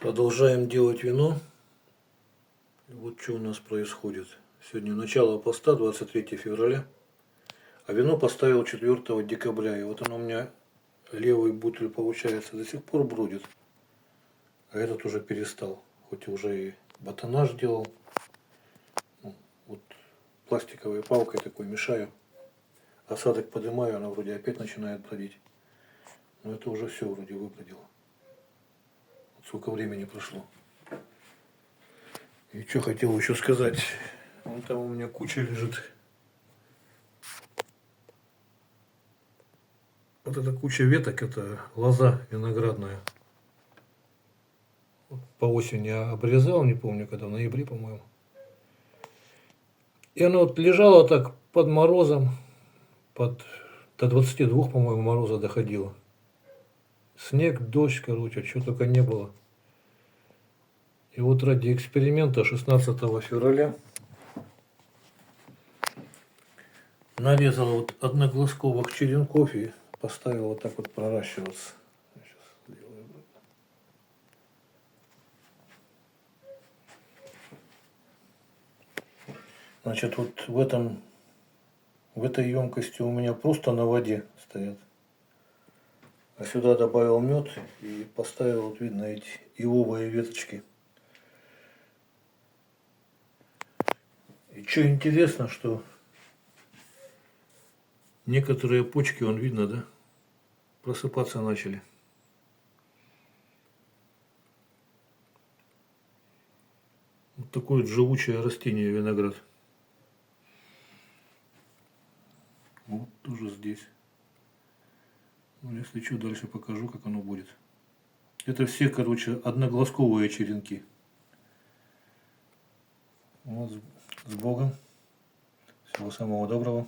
Продолжаем делать вино. И вот что у нас происходит. Сегодня начало поста, 23 февраля. А вино поставил 4 декабря. И вот оно у меня, левый бутыль, получается, до сих пор бродит. А этот уже перестал. Хоть уже и ботанаж делал. Вот пластиковой палкой такой мешаю. Осадок поднимаю, она вроде опять начинает бродить. Но это уже все вроде выбродило. Вот сколько времени прошло. И что хотел еще сказать. Вон там у меня куча лежит. Вот эта куча веток, это лоза виноградная. По осени я обрезал, не помню, когда, в ноябре, по-моему. И оно вот лежало так под морозом, до 22, по-моему, мороза доходило. Снег, дождь, короче, чего только не было. И вот ради эксперимента 16 февраля нарезал вот одноглазковых черенков и поставил вот так вот проращиваться. Сейчас сделаю. Значит, вот в этой емкости у меня просто на воде стоят. А сюда добавил мед и поставил, вот видно, эти ивовые веточки. И что интересно, что некоторые почки, вон видно, да, просыпаться начали. Вот такое вот живучее растение виноград. Вот тоже здесь. Ну, если что, дальше покажу, как оно будет. Это все, короче, одноглазковые черенки. Вот, с Богом. Всего самого доброго.